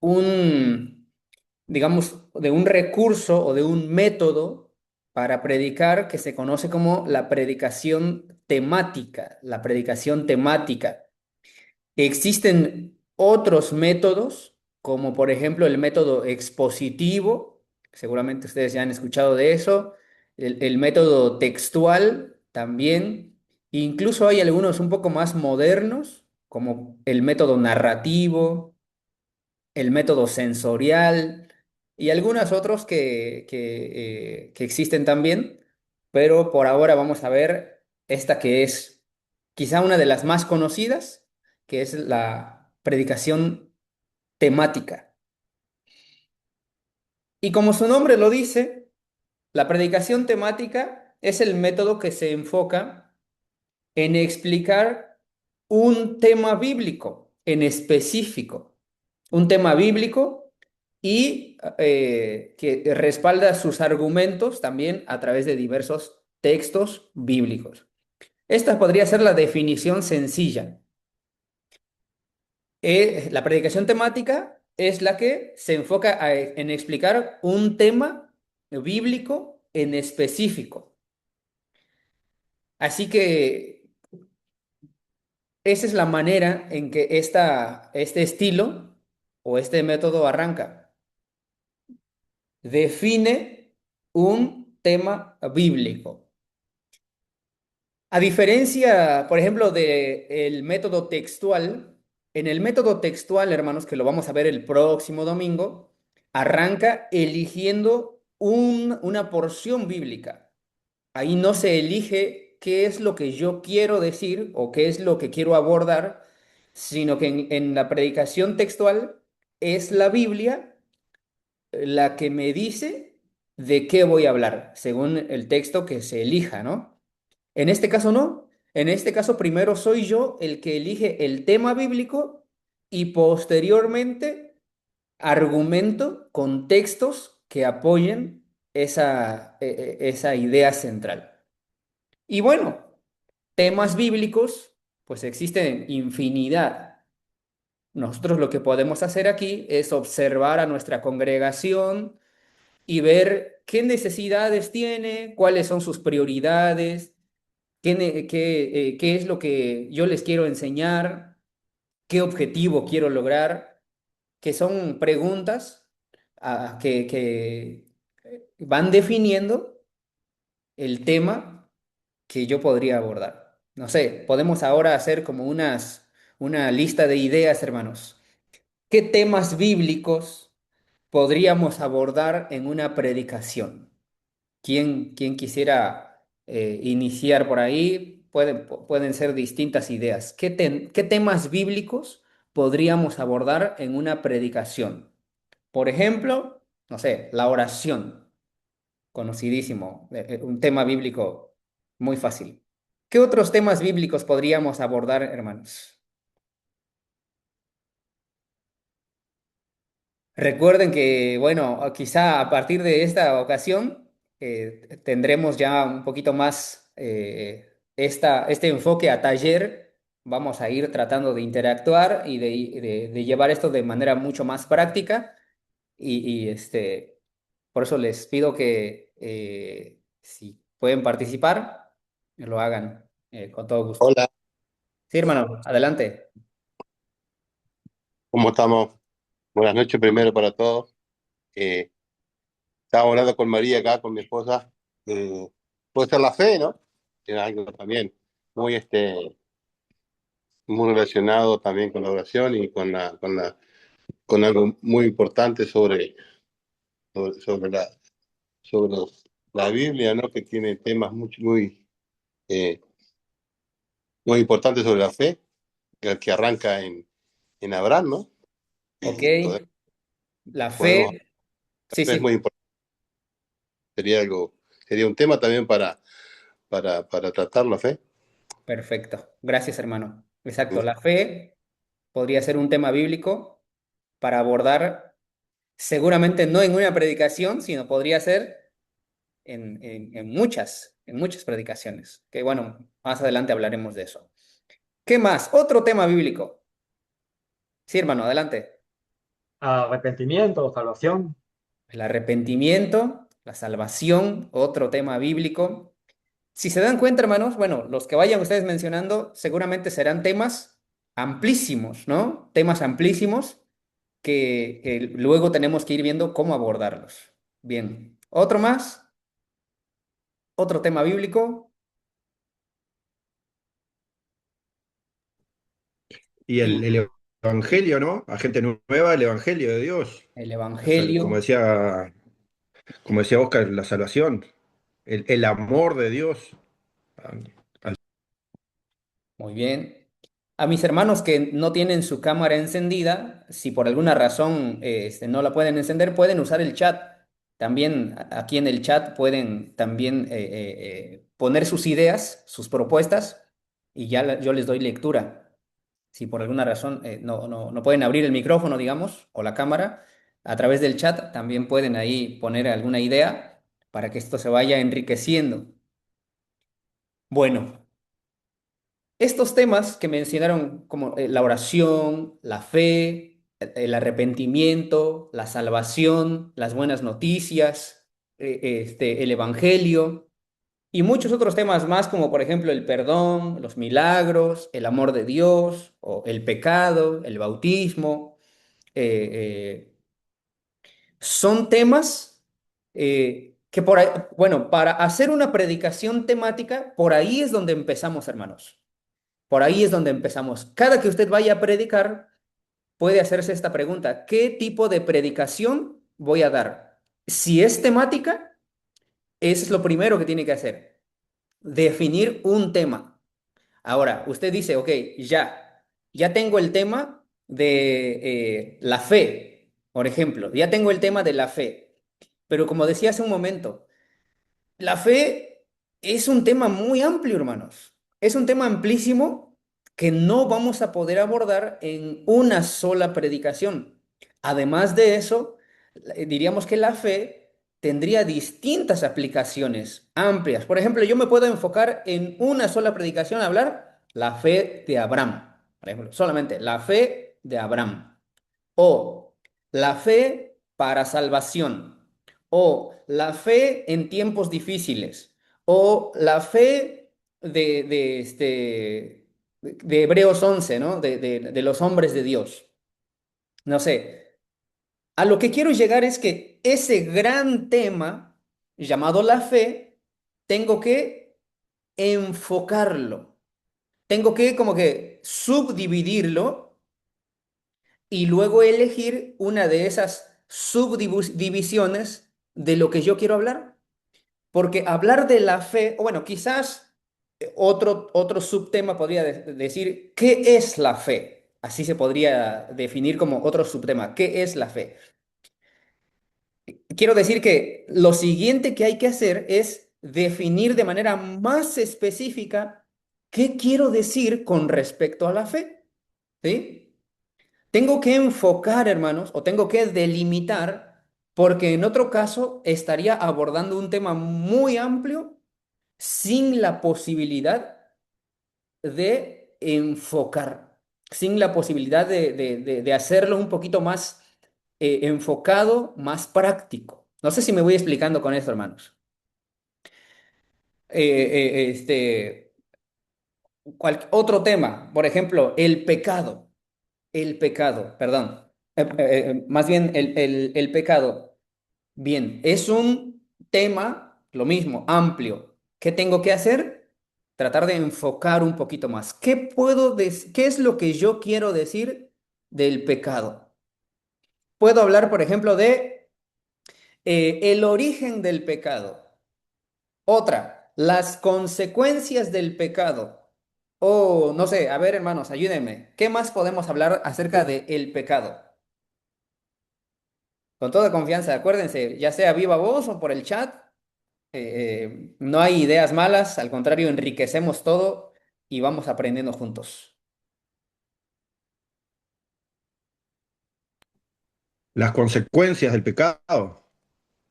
un, digamos, de un recurso o de un método para predicar que se conoce como la predicación temática, la predicación temática. Existen otros métodos, como por ejemplo el método expositivo, seguramente ustedes ya han escuchado de eso, el método textual también, incluso hay algunos un poco más modernos, como el método narrativo, el método sensorial y algunos otros que existen también, pero por ahora vamos a ver esta que es quizá una de las más conocidas, que es la predicación temática. Y como su nombre lo dice, la predicación temática es el método que se enfoca en explicar un tema bíblico en específico, un tema bíblico y que respalda sus argumentos también a través de diversos textos bíblicos. Esta podría ser la definición sencilla. La predicación temática es la que se enfoca en explicar un tema bíblico en específico. Así que esa es la manera en que este estilo o este método arranca. Define un tema bíblico. A diferencia, por ejemplo, del método textual, en el método textual, hermanos, que lo vamos a ver el próximo domingo, arranca eligiendo una porción bíblica. Ahí no se elige qué es lo que yo quiero decir o qué es lo que quiero abordar, sino que en la predicación textual es la Biblia la que me dice de qué voy a hablar, según el texto que se elija, ¿no? En este caso no. En este caso primero soy yo el que elige el tema bíblico y posteriormente argumento con textos que apoyen esa idea central. Y bueno, temas bíblicos, pues existen infinidad. Nosotros lo que podemos hacer aquí es observar a nuestra congregación y ver qué necesidades tiene, cuáles son sus prioridades, qué es lo que yo les quiero enseñar, qué objetivo quiero lograr, que son preguntas que van definiendo el tema que yo podría abordar. No sé, podemos ahora hacer como una lista de ideas, hermanos. ¿Qué temas bíblicos podríamos abordar en una predicación? ¿Quién quisiera iniciar por ahí? Pueden ser distintas ideas. ¿Qué temas bíblicos podríamos abordar en una predicación? Por ejemplo, no sé, la oración, conocidísimo, un tema bíblico muy fácil. ¿Qué otros temas bíblicos podríamos abordar, hermanos? Recuerden que, bueno, quizá a partir de esta ocasión tendremos ya un poquito más este enfoque a taller. Vamos a ir tratando de interactuar y de llevar esto de manera mucho más práctica. Por eso les pido que si pueden participar, lo hagan con todo gusto. Hola, Sí, hermano, adelante. ¿cómo estamos? Buenas noches primero para todos. Eh, Estaba hablando con María acá, con mi esposa. Eh, Puede ser la fe, ¿no? Tiene algo también muy, muy relacionado también con la oración y con algo muy importante sobre sobre la Biblia, ¿no? Que tiene temas eh, muy importantes sobre la fe, el que arranca en Abraham, ¿no? Ok, Y la podemos, fe. Sí, es muy sí. importante, sería un tema también para tratar la fe. Perfecto. Gracias, hermano. Exacto. La fe podría ser un tema bíblico para abordar, seguramente no en una predicación, sino podría ser en muchas predicaciones. Que bueno, más adelante hablaremos de eso. ¿Qué más? Otro tema bíblico. Sí, hermano, adelante. arrepentimiento, salvación. El arrepentimiento, la salvación, otro tema bíblico. Si se dan cuenta, hermanos, bueno, los que vayan ustedes mencionando seguramente serán temas amplísimos, ¿no? Temas amplísimos que luego tenemos que ir viendo cómo abordarlos. Bien, otro más, otro tema bíblico, Y y el Evangelio, ¿no? A gente nueva, el Evangelio de Dios. el Como Evangelio. como decía Oscar, la salvación, el amor de Dios. Al- Muy bien. A mis hermanos que no tienen su cámara encendida, si por alguna razón no la pueden encender, pueden usar el chat. También aquí en el chat pueden también poner sus ideas, sus propuestas, y ya yo les doy lectura. Si por alguna razón no pueden abrir el micrófono, digamos, o la cámara, a través del chat también pueden ahí poner alguna idea para que esto se vaya enriqueciendo. Bueno. Estos temas que mencionaron como la oración, la fe, el arrepentimiento, la salvación, las buenas noticias, el evangelio y muchos otros temas más como por ejemplo el perdón, los milagros, el amor de Dios o el pecado, el bautismo, eh, son temas que por ahí, bueno, para hacer una predicación temática, por ahí es donde empezamos, hermanos. Por ahí es donde empezamos. Cada que usted vaya a predicar, puede hacerse esta pregunta: ¿qué tipo de predicación voy a dar? Si es temática, eso es lo primero que tiene que hacer, definir un tema. Ahora, usted dice, ok, ya tengo el tema de la fe, por ejemplo, ya tengo el tema de la fe, pero como decía hace un momento, la fe es un tema muy amplio, hermanos. Es un tema amplísimo que no vamos a poder abordar en una sola predicación. Además de eso, diríamos que la fe tendría distintas aplicaciones amplias. Por ejemplo, yo me puedo enfocar en una sola predicación a hablar la fe de Abraham. Por ejemplo, solamente la fe de Abraham. O la fe para salvación. O la fe en tiempos difíciles. O la fe de Hebreos 11, ¿no? De los hombres de Dios. No sé. A lo que quiero llegar es que ese gran tema llamado la fe, tengo que enfocarlo. Tengo que como que subdividirlo y luego elegir una de esas subdivisiones de lo que yo quiero hablar. Porque hablar de la fe, o bueno, quizás otro subtema podría decir, ¿qué es la fe? Así se podría definir como otro subtema, ¿qué es la fe? Quiero decir que lo siguiente que hay que hacer es definir de manera más específica qué quiero decir con respecto a la fe, ¿sí? Tengo que enfocar, hermanos, o tengo que delimitar, porque en otro caso estaría abordando un tema muy amplio sin la posibilidad de enfocar, sin la posibilidad de hacerlo un poquito más enfocado, más práctico. No sé si me voy explicando con esto, hermanos. Otro tema, por ejemplo, el pecado, perdón. Más bien el pecado. Bien, es un tema, lo mismo, amplio. ¿Qué tengo que hacer? Tratar de enfocar un poquito más. ¿Qué es lo que yo quiero decir del pecado? Puedo hablar, por ejemplo, de el origen del pecado. Otra, las consecuencias del pecado. O no sé, a ver, hermanos, ayúdenme. ¿Qué más podemos hablar acerca del pecado? Con toda confianza, acuérdense, ya sea viva voz o por el chat. No hay ideas malas, al contrario, enriquecemos todo y vamos aprendiendo juntos. las consecuencias del pecado.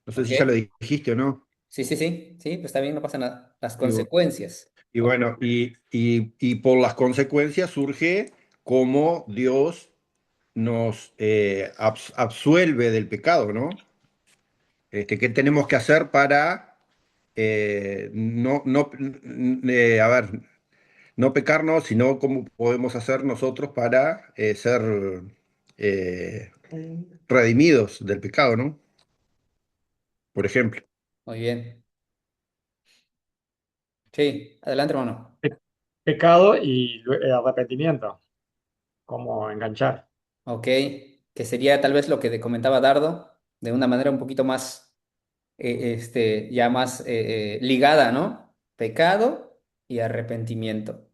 No sé ¿Ok? si ya lo dijiste o no. Sí, sí, sí, sí, pues está bien, no pasa nada. Las Y, bu- consecuencias. y ¿Ok? bueno, y por las consecuencias surge cómo Dios nos absuelve del pecado, ¿no? ¿Qué tenemos que hacer para a ver, no pecarnos, sino cómo podemos hacer nosotros para ser eh, redimidos del pecado, ¿no? Por ejemplo. Muy bien. Sí, adelante, hermano. Pe- Pecado y arrepentimiento, como enganchar. Ok, que sería tal vez lo que te comentaba Dardo, de una manera un poquito más, ya más ligada, ¿no? Pecado y arrepentimiento.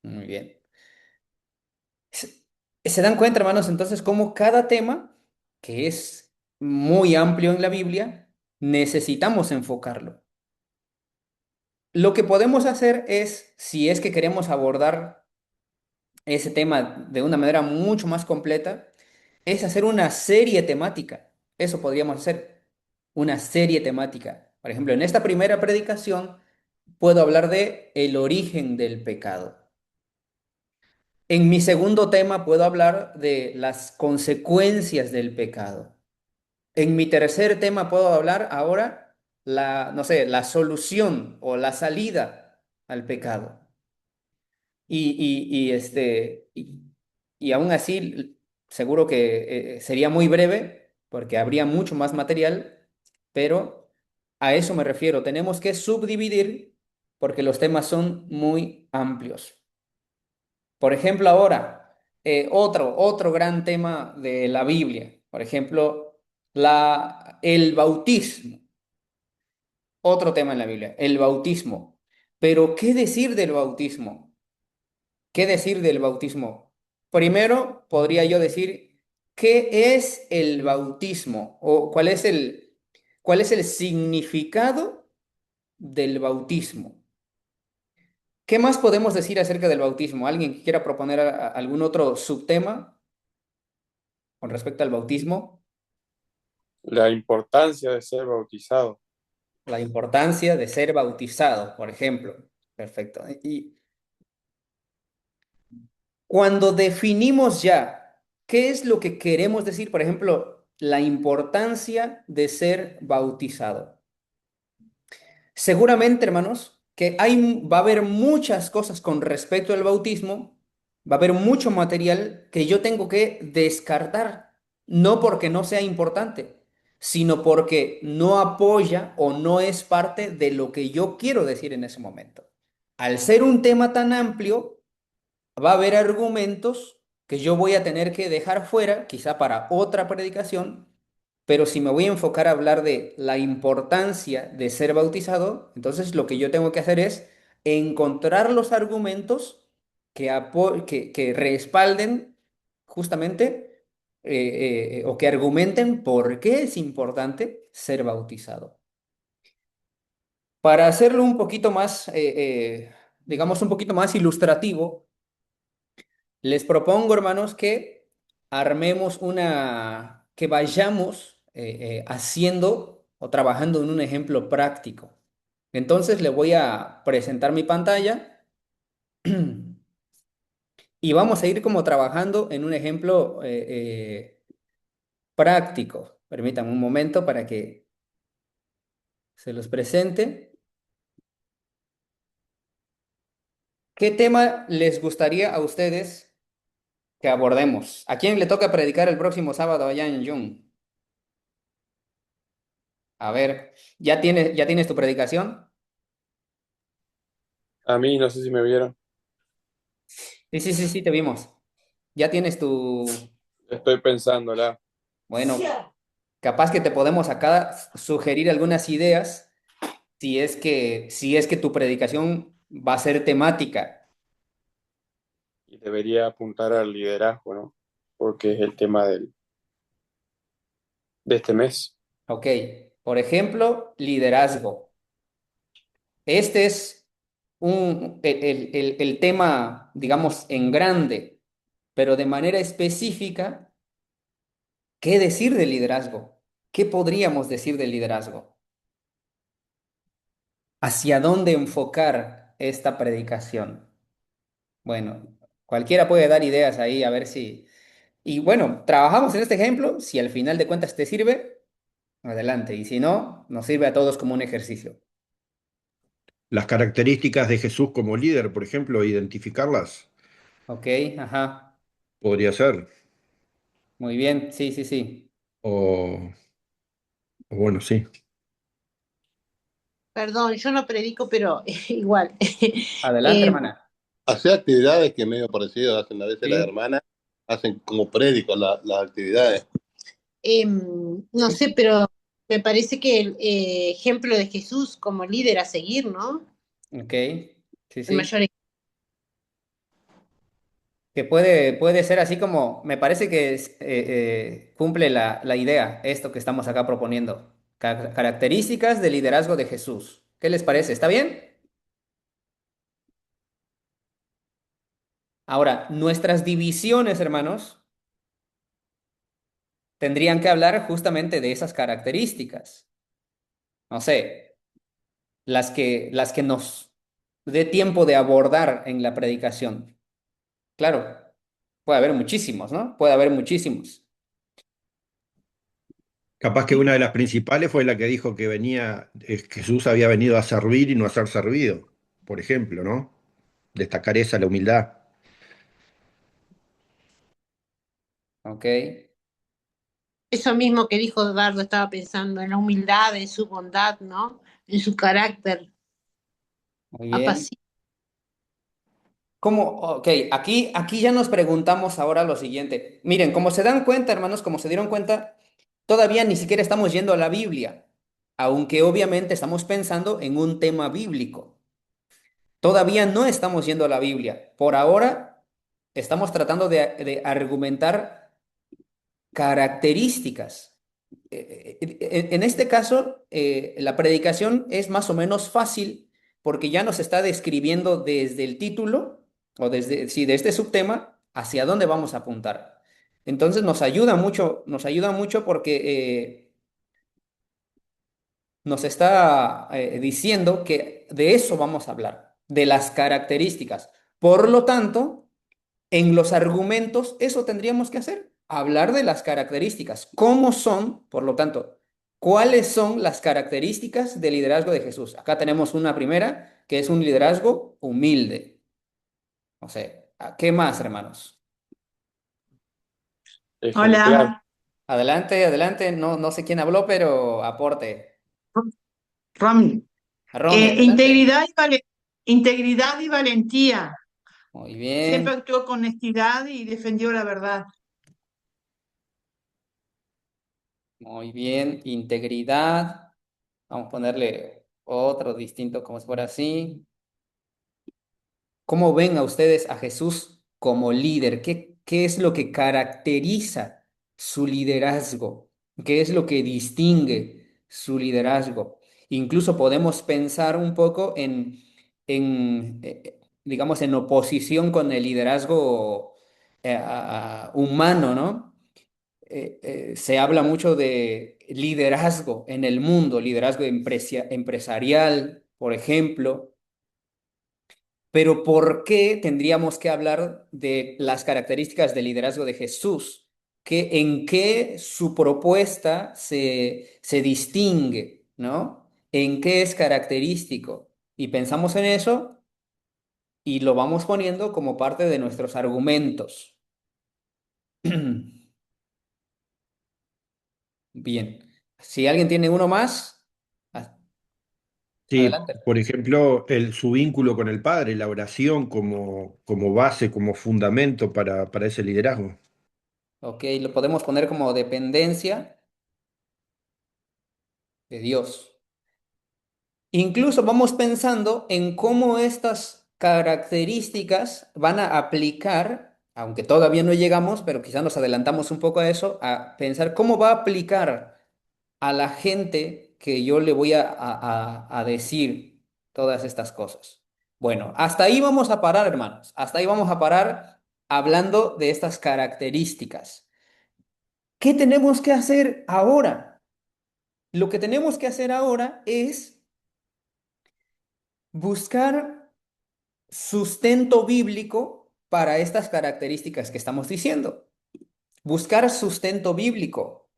Muy bien. Se, se dan cuenta, hermanos, entonces, cómo cada tema, que es muy amplio en la Biblia, necesitamos enfocarlo. Lo que podemos hacer es, si es que queremos abordar ese tema de una manera mucho más completa, es hacer una serie temática. Eso podríamos hacer, una serie temática. Por ejemplo, en esta primera predicación puedo hablar de el origen del pecado. En mi segundo tema puedo hablar de las consecuencias del pecado. En mi tercer tema puedo hablar ahora no sé, la solución o la salida al pecado. Y aún así, seguro que sería muy breve porque habría mucho más material, pero a eso me refiero. Tenemos que subdividir porque los temas son muy amplios. Por ejemplo, ahora, otro gran tema de la Biblia, por ejemplo, el bautismo, otro tema en la Biblia, el bautismo. Pero, ¿qué decir del bautismo? ¿Qué decir del bautismo? Primero, podría yo decir, ¿qué es el bautismo? ¿O cuál es el significado del bautismo? ¿Qué más podemos decir acerca del bautismo? ¿Alguien que quiera proponer algún otro subtema con respecto al bautismo? La importancia de ser bautizado. La importancia de ser bautizado, por ejemplo. Perfecto. Y cuando definimos ya qué es lo que queremos decir, por ejemplo, la importancia de ser bautizado. Seguramente, hermanos, que va a haber muchas cosas con respecto al bautismo, va a haber mucho material que yo tengo que descartar, no porque no sea importante, sino porque no apoya o no es parte de lo que yo quiero decir en ese momento. Al ser un tema tan amplio, va a haber argumentos que yo voy a tener que dejar fuera, quizá para otra predicación, pero si me voy a enfocar a hablar de la importancia de ser bautizado, entonces lo que yo tengo que hacer es encontrar los argumentos que respalden justamente o que argumenten por qué es importante ser bautizado. Para hacerlo un poquito más, digamos, un poquito más ilustrativo, les propongo, hermanos, que armemos que vayamos haciendo o trabajando en un ejemplo práctico. Entonces, le voy a presentar mi pantalla y vamos a ir como trabajando en un ejemplo práctico. Permítanme un momento para que se los presente. ¿Qué tema les gustaría a ustedes que abordemos? ¿A quién le toca predicar el próximo sábado allá en Jung? A ver, ya tienes tu predicación? A mí, no sé si me vieron. Sí, sí, sí, sí, te vimos. Ya tienes Estoy pensándola. bueno, capaz que te podemos acá sugerir algunas ideas si es que tu predicación va a ser temática. Y debería apuntar al liderazgo, ¿no? Porque es el tema de este mes. Ok, por ejemplo, liderazgo. Este es el tema, digamos, en grande, pero de manera específica, ¿qué decir del liderazgo? ¿Qué podríamos decir del liderazgo? ¿Hacia dónde enfocar esta predicación? Bueno, cualquiera puede dar ideas ahí, a ver si... Y bueno, trabajamos en este ejemplo. Si al final de cuentas te sirve, adelante. Y si no, nos sirve a todos como un ejercicio. Las características de Jesús como líder, por ejemplo, identificarlas, Ok, ajá. podría ser. Muy bien, sí, sí, sí. O, o bueno, sí. Perdón, yo no predico, pero igual. Adelante, Eh, hermana. Hacer actividades que medio parecido hacen a veces las Sí. hermanas, hacen como prédicos las actividades. no sé, pero me parece que el ejemplo de Jesús como líder a seguir, ¿no? Ok, sí, El sí. mayor Que puede ser así como, me parece que cumple la idea, esto que estamos acá proponiendo. Características de liderazgo de Ejemplo. ¿Qué les parece? ¿Está bien? Ahora, nuestras divisiones, hermanos, tendrían que hablar justamente de esas características. No sé, las que nos dé tiempo de abordar en la predicación. Claro, puede haber muchísimos, ¿no? Puede haber muchísimos. Capaz que una de las principales fue la que dijo que Jesús había venido a servir y no a ser servido, por ejemplo, ¿no? Destacar esa, la humildad. Ok, eso mismo que dijo Eduardo, estaba pensando en la humildad, en su bondad, ¿no? En su carácter muy bien. apacible. ¿Cómo? Ok, aquí ya nos preguntamos ahora lo siguiente. Miren, como se dan cuenta, hermanos, como se dieron cuenta, todavía ni siquiera estamos yendo a la Biblia, aunque obviamente estamos pensando en un tema bíblico. Todavía no estamos yendo a la Biblia. Por ahora estamos tratando de argumentar características. En este caso, la predicación es más o menos fácil porque ya nos está describiendo desde el título o desde, sí, de este subtema hacia dónde vamos a apuntar. Entonces nos ayuda mucho porque nos está diciendo que de eso vamos a hablar, de las características. Por lo tanto, en los argumentos, eso tendríamos que hacer, hablar de las características. ¿Cómo son, por lo tanto, cuáles son las características del liderazgo de Jesús? Acá tenemos una primera, que es un liderazgo humilde. No sé, ¿qué más, hermanos? Ejemplar. Hola, Adelante, adelante. No, no sé quién habló, pero aporte. Romy. Romy, adelante. Integridad y valentía. Muy Siempre bien, actuó con honestidad y defendió la verdad. muy bien. Integridad. Vamos a ponerle otro distinto como si fuera así. ¿Cómo ven a ustedes a Jesús como líder? ¿Qué es lo que caracteriza su liderazgo? ¿Qué es lo que distingue su liderazgo? Incluso podemos pensar un poco digamos, en oposición con el liderazgo humano, ¿no? Se habla mucho de liderazgo en el mundo, liderazgo empresarial, por ejemplo. Pero ¿por qué tendríamos que hablar de las características del liderazgo de Jesús? ¿En qué su propuesta se distingue, ¿no? ¿En qué es característico? Y pensamos en eso y lo vamos poniendo como parte de nuestros argumentos. Bien. Si alguien tiene uno más, a- Sí, adelante. por ejemplo, su vínculo con el Padre, la oración como base, como fundamento para ese liderazgo. Ok, lo podemos poner como dependencia de Dios. Incluso vamos pensando en cómo estas características van a aplicar, aunque todavía no llegamos, pero quizás nos adelantamos un poco a eso, a pensar cómo va a aplicar a la gente que yo le voy a decir todas estas cosas. Bueno, hasta ahí vamos a parar, hermanos. Hasta ahí vamos a parar hablando de estas características. ¿Qué tenemos que hacer ahora? Lo que tenemos que hacer ahora es buscar sustento bíblico para estas características que estamos diciendo. buscar sustento bíblico.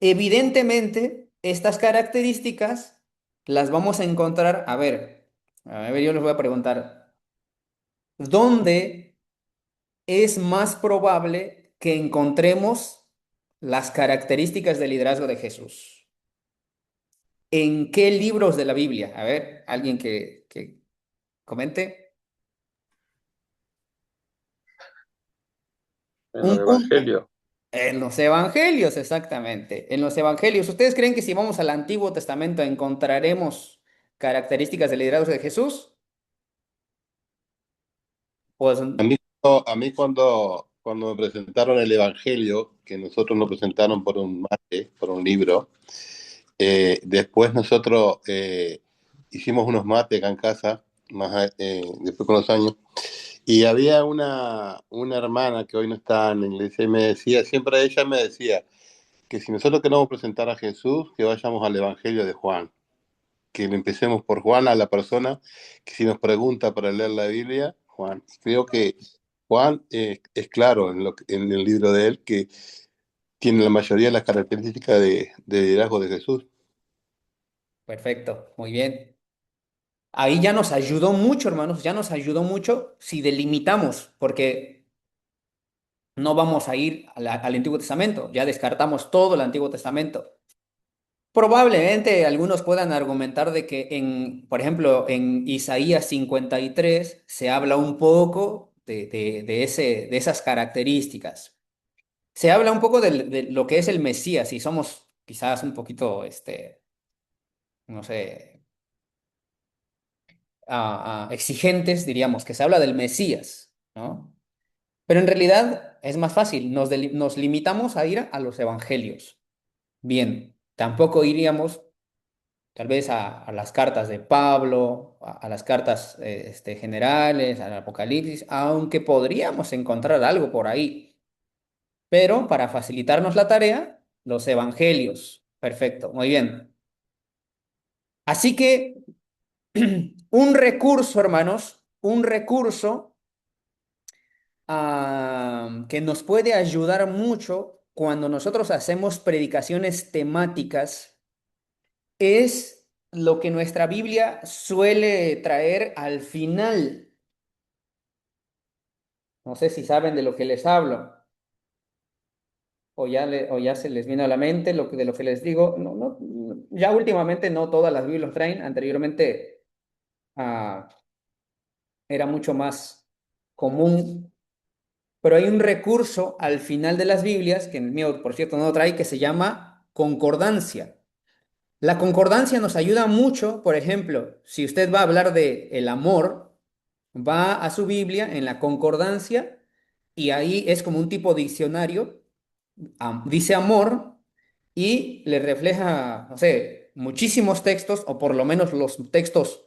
Evidentemente, estas características las vamos a encontrar, a ver, yo les voy a preguntar, ¿dónde es más probable que encontremos las características del liderazgo de Jesús? ¿En qué libros de la Biblia? A ver, alguien que comente. En los Un evangelios. En los evangelios, exactamente. En los evangelios. ¿Ustedes creen que si vamos al Antiguo Testamento encontraremos características del liderazgo de Jesús? Pues, A mí cuando me presentaron el Evangelio, que nosotros nos presentaron por un mate, por un libro, después nosotros hicimos unos mates acá en casa, después con los años, y había una hermana que hoy no está en la iglesia y me decía, siempre ella me decía, que si nosotros queremos presentar a Jesús, que vayamos al Evangelio de Juan, que le empecemos por Juan a la persona, que si nos pregunta para leer la Biblia, Juan. Creo que Juan es claro en el libro de él que tiene la mayoría de las características de liderazgo de Jesús. perfecto, muy bien. Ahí ya nos ayudó mucho, hermanos, ya nos ayudó mucho si delimitamos, porque no vamos a ir al Antiguo Testamento, ya descartamos todo el Antiguo Testamento. Probablemente algunos puedan argumentar de que por ejemplo, en Isaías 53 se habla un poco de esas características. Se habla un poco de lo que es el Mesías y somos quizás un poquito, no sé, exigentes, diríamos, que se habla del Mesías, ¿no? Pero en realidad es más fácil, nos limitamos a ir a los evangelios. Bien, tampoco iríamos tal vez a las cartas de Pablo, a las cartas generales, al Apocalipsis, aunque podríamos encontrar algo por ahí. Pero para facilitarnos la tarea, los evangelios. Perfecto, muy bien. Así que un recurso, hermanos, un recurso que nos puede ayudar mucho cuando nosotros hacemos predicaciones temáticas es lo que nuestra Biblia suele traer al final. No sé si saben de lo que les hablo o ya se les viene a la mente de lo que les digo. No, no, ya últimamente no todas las Biblias traen. Anteriormente ah, era mucho más común, pero hay un recurso al final de las Biblias, que en el mío, por cierto, no lo trae, que se llama concordancia. La concordancia nos ayuda mucho, por ejemplo, si usted va a hablar de el amor, va a su Biblia en la concordancia y ahí es como un tipo diccionario, dice amor y le refleja, no sé, muchísimos textos o por lo menos los textos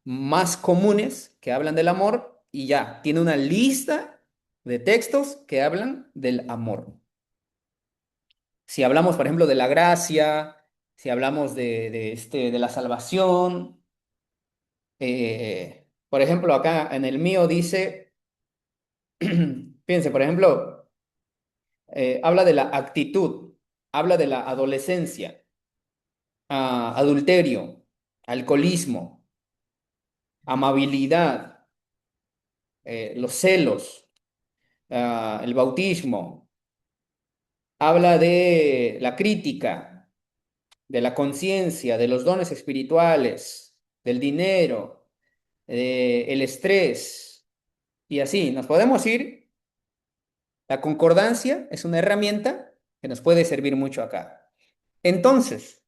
más comunes que hablan del amor y ya, tiene una lista de textos que hablan del amor. Si hablamos, por ejemplo, de la gracia, si hablamos de la salvación, por ejemplo, acá en el mío dice, fíjense, por ejemplo, habla de la actitud, habla de la adolescencia, adulterio, alcoholismo, amabilidad, los celos, el bautismo, habla de la crítica, de la conciencia, de los dones espirituales, del dinero, el estrés, y así nos podemos ir. La concordancia es una herramienta que nos puede servir mucho acá. Entonces,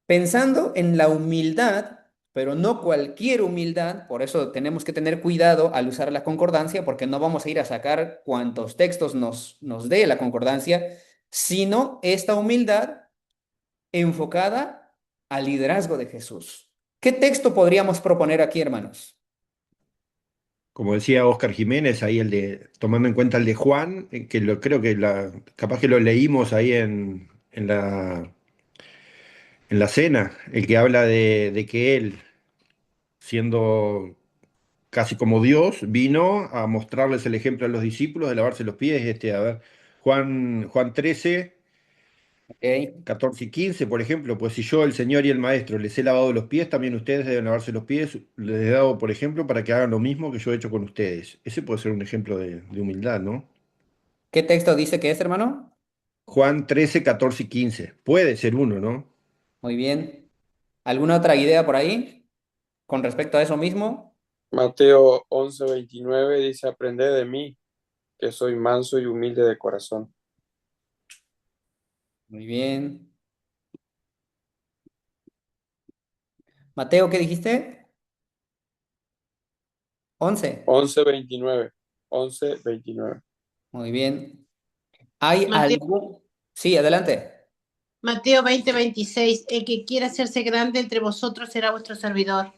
pensando en la humildad, pero no cualquier humildad, por eso tenemos que tener cuidado al usar la concordancia, porque no vamos a ir a sacar cuantos textos nos dé la concordancia, sino esta humildad enfocada al liderazgo de Jesús. ¿Qué texto podríamos proponer aquí, hermanos? Como decía Óscar Jiménez, ahí tomando en cuenta el de Juan, creo que capaz que lo leímos ahí en la cena, el que habla de que él, siendo casi como Dios, vino a mostrarles el ejemplo a los discípulos de lavarse los pies, a ver, Juan 13, Ok, 14 y 15, por ejemplo, pues si yo, el Señor y el Maestro, les he lavado los pies, también ustedes deben lavarse los pies. Les he dado, por ejemplo, para que hagan lo mismo que yo he hecho con ustedes. Ese puede ser un ejemplo de humildad, ¿no? ¿qué texto dice que es, hermano? Juan 13, 14 y 15. Puede ser uno, ¿no? Muy bien. ¿Alguna otra idea por ahí con respecto a eso mismo? Mateo 11:29 dice, aprended de mí, que soy manso y humilde de corazón. Muy bien. Mateo, ¿qué dijiste? 11. 11:29. 11:29. Muy bien. ¿Hay Mateo, algún... Sí, adelante. Mateo 20:26, el que quiera hacerse grande entre vosotros será vuestro servidor.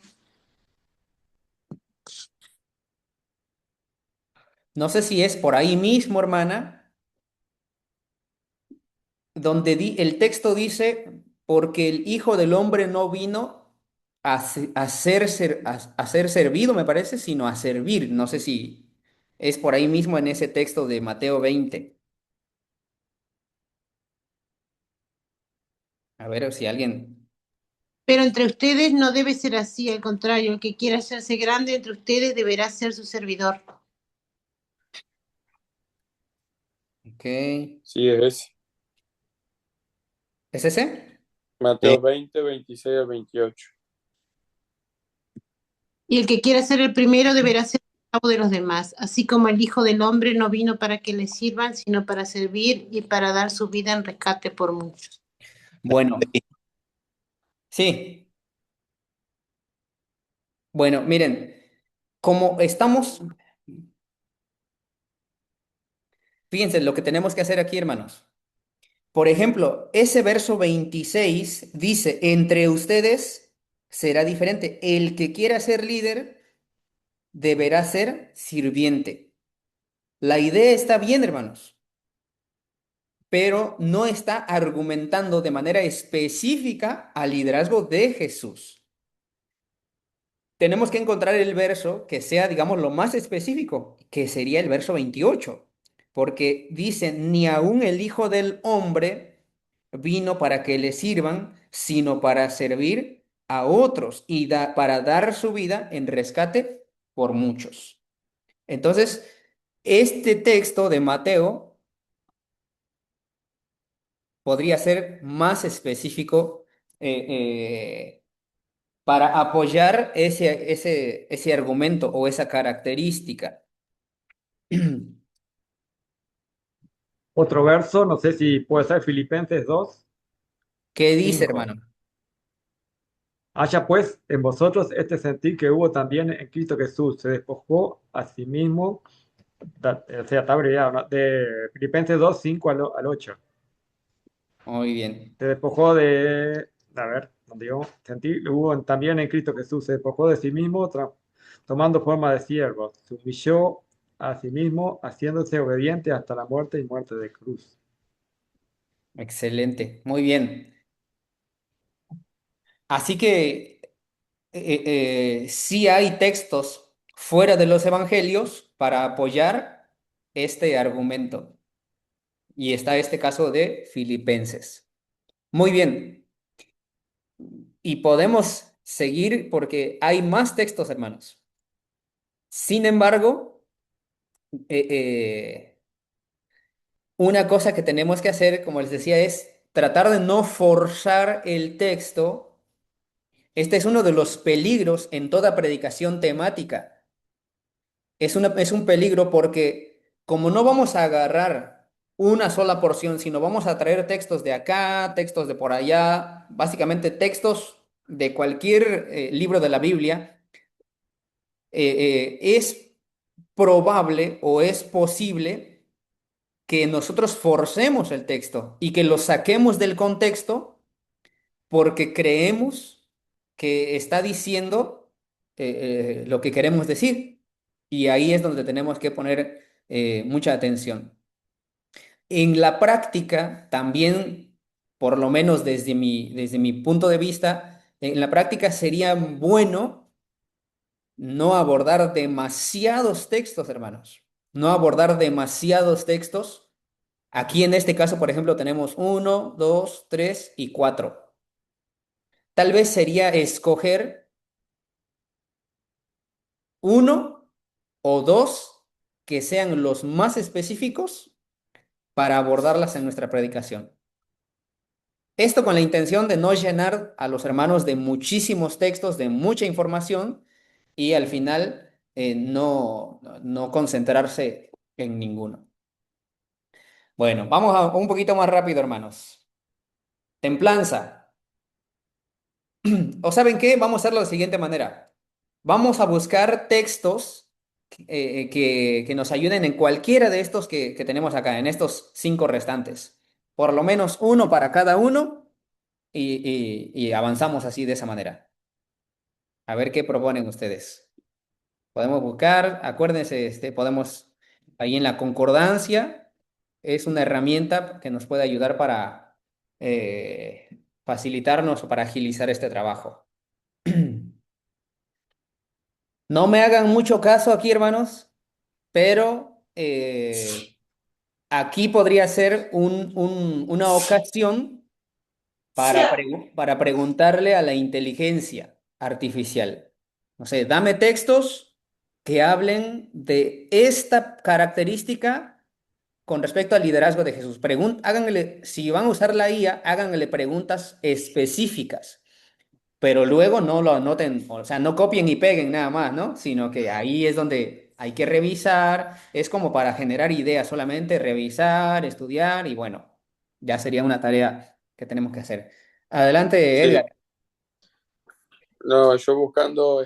No sé si es por ahí mismo, hermana, donde el texto dice, porque el Hijo del Hombre no vino a ser servido, me parece, sino a servir. No sé si es por ahí mismo en ese texto de Mateo 20. A ver si alguien... Pero entre ustedes no debe ser así, al contrario, el que quiera hacerse grande entre ustedes deberá ser su servidor. Ok. Sí, es ese. ¿Es ese? Mateo 20:26 al 28. Y el que quiera ser el primero deberá ser el esclavo de los demás, así como el Hijo del Hombre no vino para que le sirvan, sino para servir y para dar su vida en rescate por muchos. Bueno, sí. Bueno, miren, como estamos, fíjense lo que tenemos que hacer aquí, hermanos. Por ejemplo, ese verso 26 dice, entre ustedes será diferente. El que quiera ser líder deberá ser sirviente. La idea está bien, hermanos, pero no está argumentando de manera específica al liderazgo de Jesús. Tenemos que encontrar el verso que sea, digamos, lo más específico, que sería el verso 28, porque dice, ni aun el Hijo del Hombre vino para que le sirvan, sino para servir a otros y para dar su vida en rescate por muchos. Entonces, este texto de Mateo podría ser más específico eh, eh, para apoyar ese argumento o esa característica. Otro verso, no sé si puede ser Filipenses 2, ¿Qué dice, 5. hermano? Haya pues en vosotros este sentir que hubo también en Cristo Jesús, se despojó a sí mismo, o sea, está abreviado, ¿no? De Filipenses 2, 5 al 8. Muy bien, Se despojó de, a ver, donde digo, sentir hubo también en Cristo Jesús, se despojó de sí mismo, tomando forma de siervo, se humilló a sí mismo, haciéndose obediente hasta la muerte y muerte de cruz. excelente, muy bien. Así que sí hay textos fuera de los evangelios para apoyar este argumento. Y está este caso de Filipenses. Muy bien. Y podemos seguir porque hay más textos, hermanos. Sin embargo, eh, eh, una cosa que tenemos que hacer, como les decía, es tratar de no forzar el texto. Este es uno de los peligros en toda predicación temática. Es un peligro porque como no vamos a agarrar una sola porción, sino vamos a traer textos de acá, textos de por allá, básicamente textos de cualquier libro de la Biblia, es probable o es posible que nosotros forcemos el texto y que lo saquemos del contexto porque creemos que está diciendo lo que queremos decir. Y ahí es donde tenemos que poner mucha atención. En la práctica, también, por lo menos desde mi punto de vista, en la práctica sería bueno no abordar demasiados textos, hermanos. No abordar demasiados textos Aquí en este caso, por ejemplo, tenemos uno, dos, tres y cuatro. Tal vez sería escoger uno o dos que sean los más específicos para abordarlas en nuestra predicación. Esto con la intención de no llenar a los hermanos de muchísimos textos, de mucha información y al final no concentrarse en ninguno. Bueno, vamos a un poquito más rápido, hermanos. Templanza. ¿O saben qué? Vamos a hacerlo de la siguiente manera. Vamos a buscar textos que nos ayuden en cualquiera de estos que tenemos acá, en estos 5 restantes. Por lo menos uno para cada uno y avanzamos así de esa manera. A ver qué proponen ustedes. Podemos buscar, acuérdense, podemos ahí en la concordancia, es una herramienta que nos puede ayudar para facilitarnos o para agilizar este trabajo. No me hagan mucho caso aquí, hermanos, pero aquí podría ser una ocasión para preguntarle a la inteligencia artificial. No sé, dame textos que hablen de esta característica con respecto al liderazgo de Jesús. Háganle, si van a usar la IA, háganle preguntas específicas, pero luego no lo anoten, o sea, no copien y peguen nada más, ¿no? Sino que ahí es donde hay que revisar, es como para generar ideas solamente, revisar, estudiar y bueno, ya sería una tarea que tenemos que hacer. Adelante, Sí, Edgar. no, yo buscando,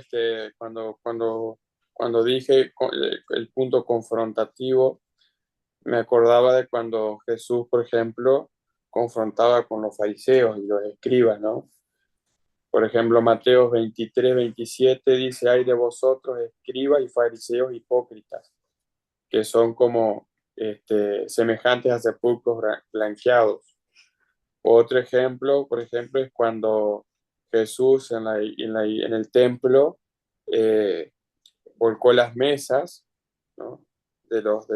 cuando dije el punto confrontativo, me acordaba de cuando Jesús, por ejemplo, confrontaba con los fariseos y los escribas, ¿no? Por ejemplo, Mateo 23-27 dice, hay de vosotros, escribas y fariseos hipócritas, que son como semejantes a sepulcros blanqueados. Otro ejemplo, por ejemplo, es cuando Jesús en el templo eh, volcó las mesas, ¿no? de los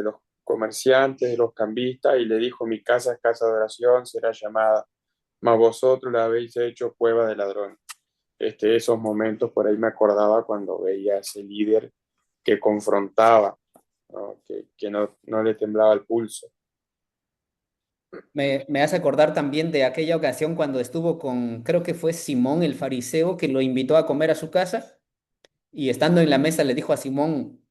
comerciantes, de los cambistas, y le dijo, mi casa es casa de oración, será llamada, mas vosotros la habéis hecho cueva de ladrón. Esos momentos por ahí me acordaba cuando veía a ese líder que confrontaba, ¿no? Que no le temblaba el pulso. Me hace acordar también de aquella ocasión cuando estuvo con, creo que fue Simón el fariseo, que lo invitó a comer a su casa y estando en la mesa le dijo a Simón,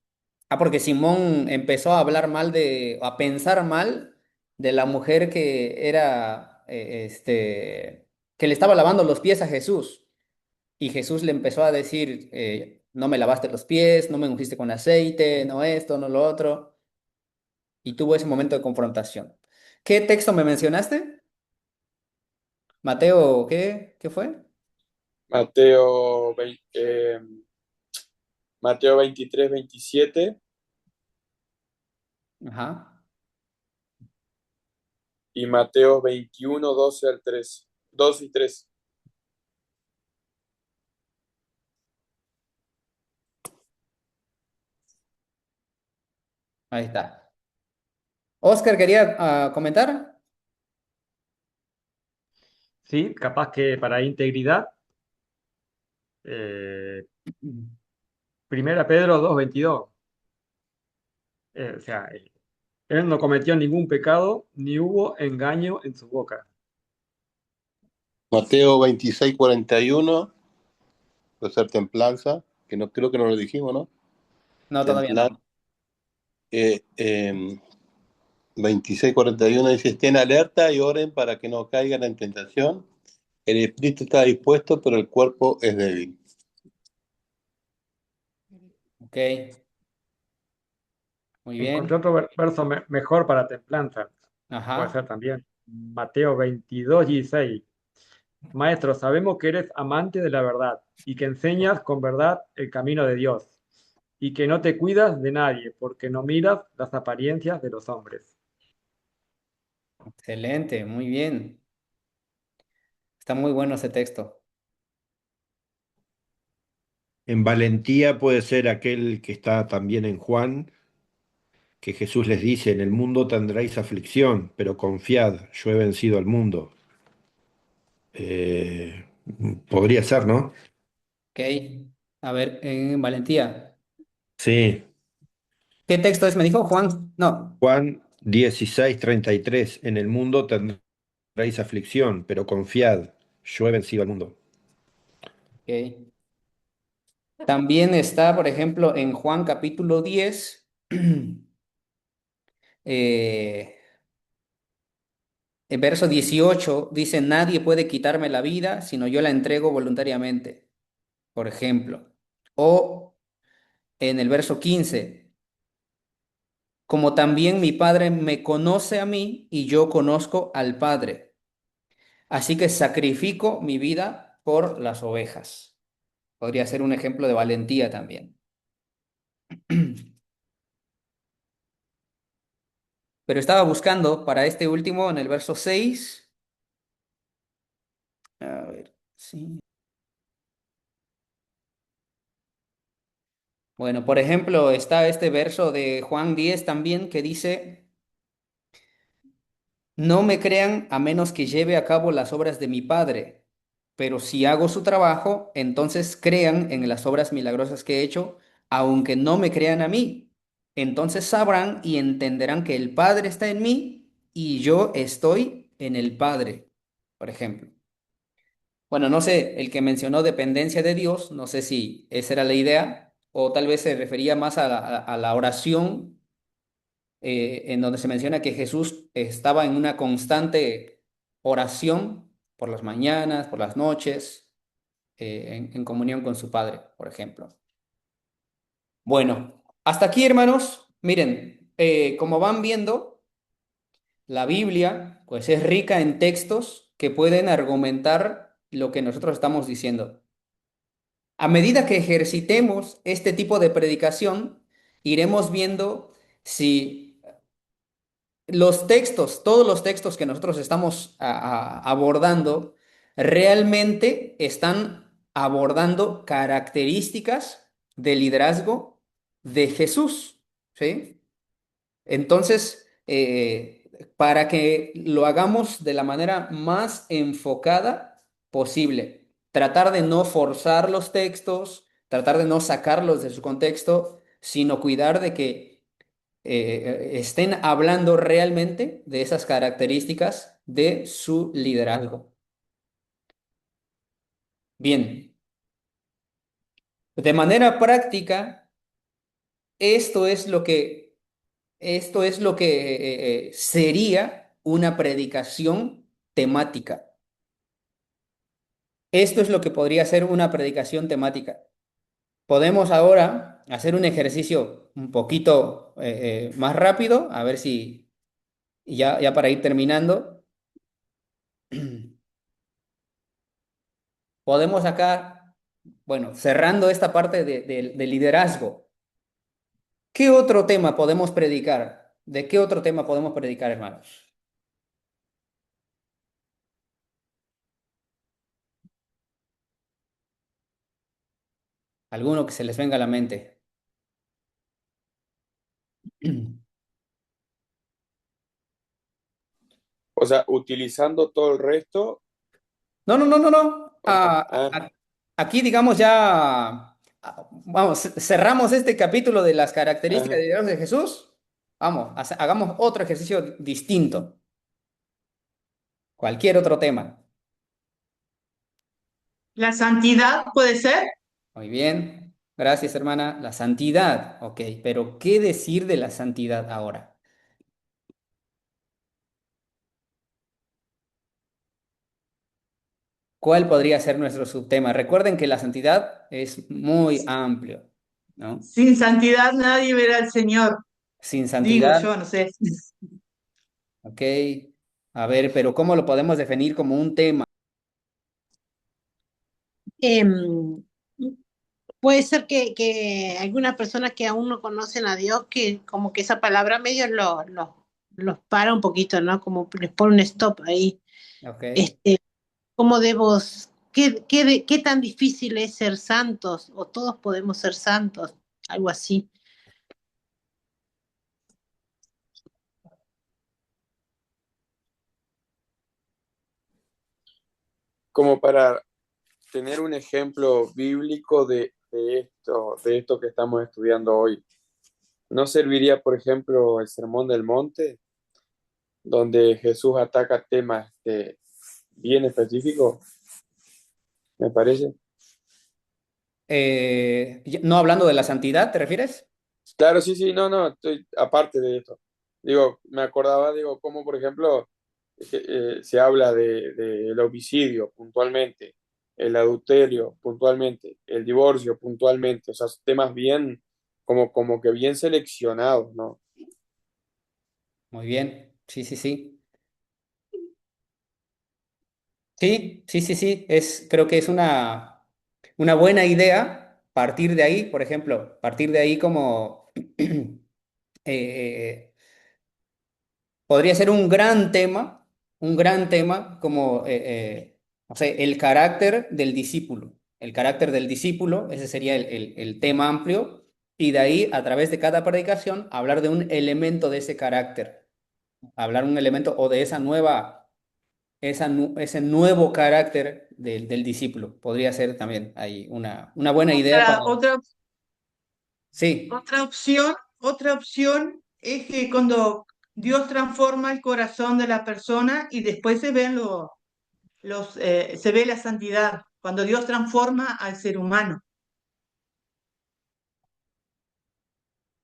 porque Simón empezó a hablar mal a pensar mal de la mujer que era, que le estaba lavando los pies a Jesús. Y Jesús le empezó a decir, no me lavaste los pies, no me ungiste con aceite, no esto, no lo otro. Y tuvo ese momento de confrontación. ¿Qué texto me mencionaste? Mateo, ¿qué fue? Mateo, Mateo 23-27 Ajá, y Mateo 21-12 al 13, 2 y 3. ahí está. Oscar, quería comentar. Sí, capaz que para integridad, eh, Primera Pedro 2:22. O sea, él no cometió ningún pecado, ni hubo engaño en su boca. Mateo 26:41, puede ser templanza, que no creo que no lo dijimos, ¿no? No, todavía Templanza. no. 26:41 dice, estén alerta y oren para que no caigan en tentación. El espíritu está dispuesto, pero el cuerpo es débil. Ok, muy Encontré bien. otro verso mejor para templanza. Puede Ajá. ser también. Mateo 22:16. Maestro, sabemos que eres amante de la verdad y que enseñas con verdad el camino de Dios y que no te cuidas de nadie porque no miras las apariencias de los hombres. Excelente, muy bien. Está muy bueno ese texto. En valentía puede ser aquel que está también en Juan, que Jesús les dice, en el mundo tendréis aflicción, pero confiad, yo he vencido al mundo. Eh, Podría ser, ¿no? Ok. A ver, Valentía. Sí. ¿Qué texto es? Me dijo Juan. No. Juan 16:33, en el mundo tendréis aflicción, pero confiad, yo he vencido al mundo. Ok. También está, por ejemplo, en Juan capítulo 10. eh, En verso 18 dice, nadie puede quitarme la vida, sino yo la entrego voluntariamente, por ejemplo. O en el verso 15, como también mi Padre me conoce a mí y yo conozco al Padre. Así que sacrifico mi vida por las ovejas. Podría ser un ejemplo de valentía también. Pero estaba buscando para este último en el verso 6. A ver, sí. Bueno, por ejemplo, está este verso de Juan 10 también que dice, no me crean a menos que lleve a cabo las obras de mi Padre, pero si hago su trabajo, entonces crean en las obras milagrosas que he hecho, aunque no me crean a mí. Entonces sabrán y entenderán que el Padre está en mí y yo estoy en el Padre, por ejemplo. Bueno, no sé, el que mencionó dependencia de Dios, no sé si esa era la idea o tal vez se refería más a la oración en donde se menciona que Jesús estaba en una constante oración por las mañanas, por las noches, en comunión con su Padre, por ejemplo. Bueno, hasta aquí, hermanos. Miren, como van viendo, la Biblia, pues es rica en textos que pueden argumentar lo que nosotros estamos diciendo. A medida que ejercitemos este tipo de predicación, iremos viendo si los textos, todos los textos que nosotros estamos abordando, realmente están abordando características de liderazgo de Jesús, ¿sí? Entonces, para que lo hagamos de la manera más enfocada posible, tratar de no forzar los textos, tratar de no sacarlos de su contexto, sino cuidar de que estén hablando realmente de esas características de su liderazgo. Bien, de manera práctica, esto es lo que, esto es lo que sería una predicación temática. Esto es lo que podría ser una predicación temática. Podemos ahora hacer un ejercicio un poquito más rápido, a ver si ya para ir terminando. Podemos acá, bueno, cerrando esta parte de liderazgo, ¿qué otro tema podemos predicar? ¿De qué otro tema podemos predicar, hermanos? Alguno que se les venga a la mente. O sea, utilizando todo el resto. No, no, no, no, no. Ah, Aquí, digamos, ya, vamos, cerramos este capítulo de las características de ajá. liderazgo de Jesús. Vamos, hagamos otro ejercicio distinto, cualquier otro tema. La santidad puede ser. Muy bien, gracias, hermana. La santidad, ok, pero ¿qué decir de la santidad ahora? ¿Cuál podría ser nuestro subtema? Recuerden que la santidad es muy amplio, ¿no? Sin santidad nadie verá al Señor. Sin Digo santidad, yo, no sé. ok. A ver, pero ¿cómo lo podemos definir como un tema? Em, Puede ser que algunas personas que aún no conocen a Dios, que como que esa palabra medio los para un poquito, ¿no? Como les pone un stop ahí. Ok. Este, ¿Cómo debo, qué tan difícil es ser santos? ¿O todos podemos ser santos? Algo así. como para tener un ejemplo bíblico de esto que estamos estudiando hoy. ¿No serviría, por ejemplo, el Sermón del Monte, donde Jesús ataca temas bien específicos, me parece? No hablando de la santidad, ¿te refieres? Claro, sí, sí, no, no, estoy aparte de esto. Digo, me acordaba, digo, cómo, por ejemplo, se habla del homicidio puntualmente, el adulterio puntualmente, el divorcio puntualmente, o sea, temas bien, como que bien seleccionados, ¿no? Muy bien. Sí, sí, sí. Sí, sí, sí, sí. Creo que es una buena idea partir de ahí, por ejemplo, partir de ahí como eh, podría ser un gran tema como, no sé, el carácter del discípulo. El carácter del discípulo, ese sería el tema amplio, y de ahí, a través de cada predicación, hablar de un elemento de ese carácter, hablar un elemento o de ese nuevo carácter del discípulo. Podría ser también ahí una buena idea para... Otra, otra, Sí, otra opción es que cuando Dios transforma el corazón de la persona y después se ven se ve la santidad, cuando Dios transforma al ser humano.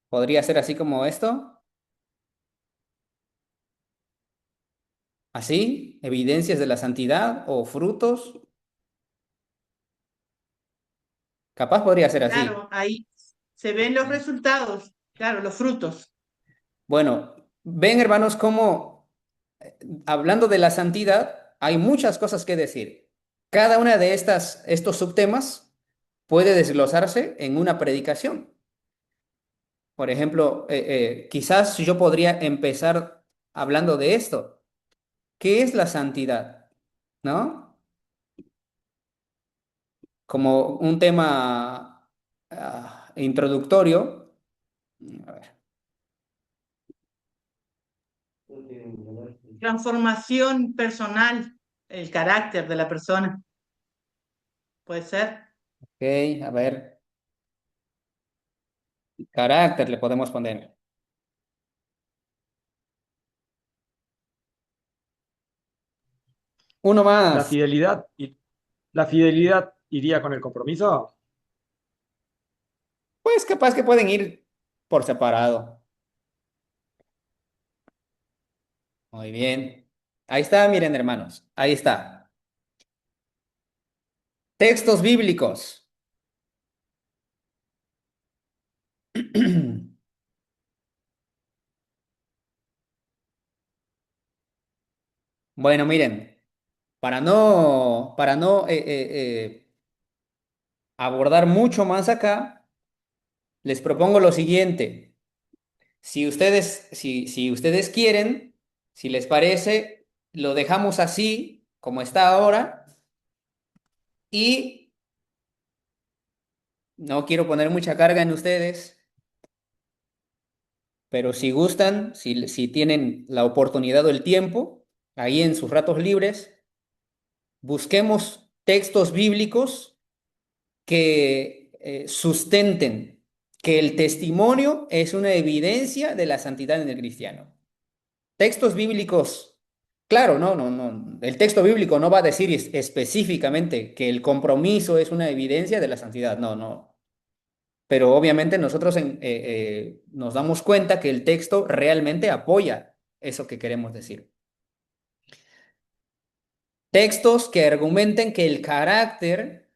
podría ser así como esto, así, evidencias de la santidad o frutos. Capaz podría ser así. Claro, ahí se ven los resultados, claro, los frutos. Bueno, ven hermanos cómo, hablando de la santidad, hay muchas cosas que decir. Cada una de estos subtemas puede desglosarse en una predicación. Por ejemplo, quizás yo podría empezar hablando de esto. ¿Qué es la santidad? ¿No? Como un tema introductorio. A ver. Transformación personal, el carácter de la persona, puede ser. Ok, a ver. Carácter le podemos poner. Uno La más. fidelidad, y la fidelidad iría con el compromiso. Pues capaz que pueden ir por separado. Muy bien. Ahí está, miren, hermanos. Ahí está. Textos bíblicos. Bueno, miren, para no abordar mucho más acá, les propongo lo siguiente. Si ustedes quieren, si les parece, lo dejamos así como está ahora y no quiero poner mucha carga en ustedes. Pero si gustan, si tienen la oportunidad o el tiempo, ahí en sus ratos libres, busquemos textos bíblicos que sustenten que el testimonio es una evidencia de la santidad en el cristiano. Textos bíblicos, claro, no. El texto bíblico no va a decir específicamente que el compromiso es una evidencia de la santidad, no. Pero obviamente nosotros nos damos cuenta que el texto realmente apoya eso que queremos decir. Textos que argumenten que el carácter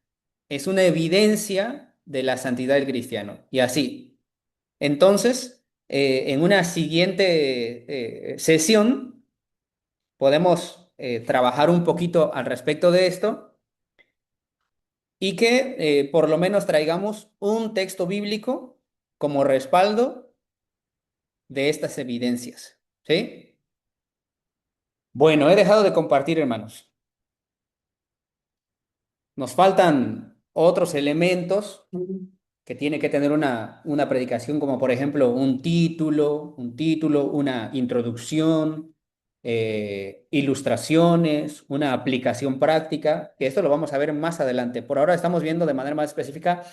es una evidencia de la santidad del cristiano. Y así. Entonces, en una siguiente sesión, podemos trabajar un poquito al respecto de esto y que por lo menos traigamos un texto bíblico como respaldo de estas evidencias. ¿Sí? Bueno, he dejado de compartir, hermanos. Nos faltan otros elementos que tiene que tener una predicación, como por ejemplo un título, una introducción, ilustraciones, una aplicación práctica, que esto lo vamos a ver más adelante. Por ahora estamos viendo de manera más específica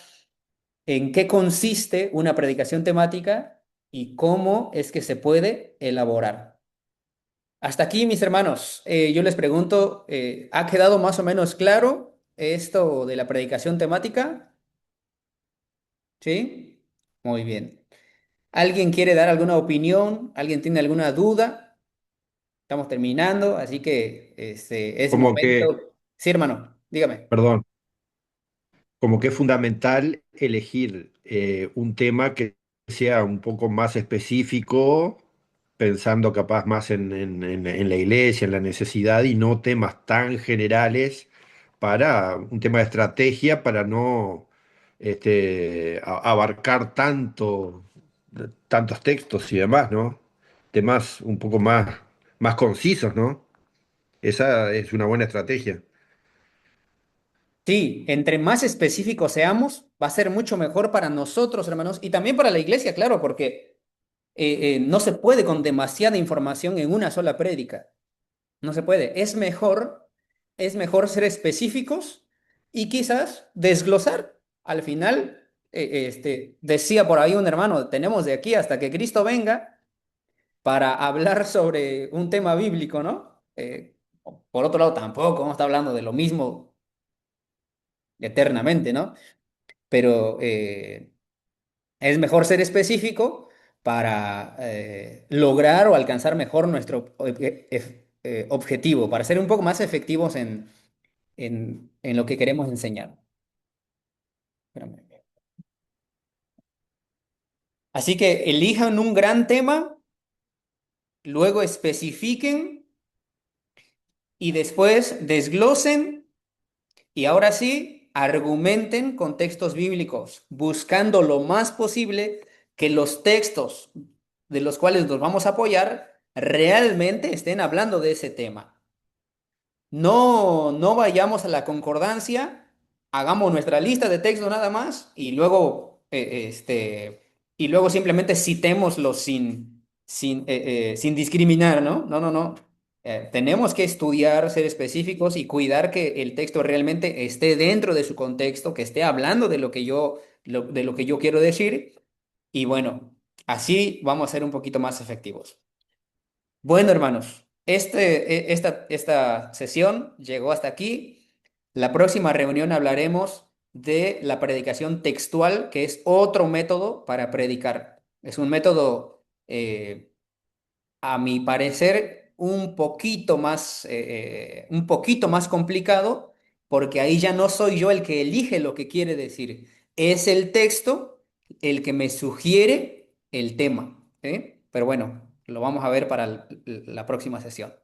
en qué consiste una predicación temática y cómo es que se puede elaborar. Hasta aquí, mis hermanos, yo les pregunto, ¿ha quedado más o menos claro esto de la predicación temática? ¿Sí? Muy bien. ¿Alguien quiere dar alguna opinión? ¿Alguien tiene alguna duda? Estamos terminando, así que es Como que, momento. Sí, hermano, dígame. perdón, como que es fundamental elegir un tema que sea un poco más específico, pensando capaz más en la iglesia, en la necesidad, y no temas tan generales para un tema de estrategia, para no abarcar tantos textos y demás, ¿no? Temas un poco más concisos, ¿no? Esa es una buena estrategia. Sí, entre más específicos seamos, va a ser mucho mejor para nosotros, hermanos, y también para la iglesia, claro, porque no se puede con demasiada información en una sola prédica. No se puede. Es mejor ser específicos y quizás desglosar. Al final, decía por ahí un hermano, tenemos de aquí hasta que Cristo venga para hablar sobre un tema bíblico, ¿no? Por otro lado, tampoco vamos a estar hablando de lo mismo eternamente, ¿no? Pero es mejor ser específico para lograr o alcanzar mejor nuestro objetivo, para ser un poco más efectivos en lo que queremos enseñar. Espérame. Así que elijan un gran tema, luego especifiquen y después desglosen y ahora sí argumenten con textos bíblicos, buscando lo más posible que los textos de los cuales nos vamos a apoyar realmente estén hablando de ese tema. No vayamos a la concordancia, hagamos nuestra lista de textos nada más y luego simplemente citémoslos sin discriminar, ¿no? No, no, no. Tenemos que estudiar, ser específicos y cuidar que el texto realmente esté dentro de su contexto, que esté hablando de de lo que yo quiero decir. Y bueno, así vamos a ser un poquito más efectivos. Bueno, hermanos, esta sesión llegó hasta aquí. La próxima reunión hablaremos de la predicación textual, que es otro método para predicar. Es un método, a mi parecer, un poquito más complicado, porque ahí ya no soy yo el que elige lo que quiere decir. Es el texto el que me sugiere el tema, ¿eh? Pero bueno, lo vamos a ver para la próxima sesión.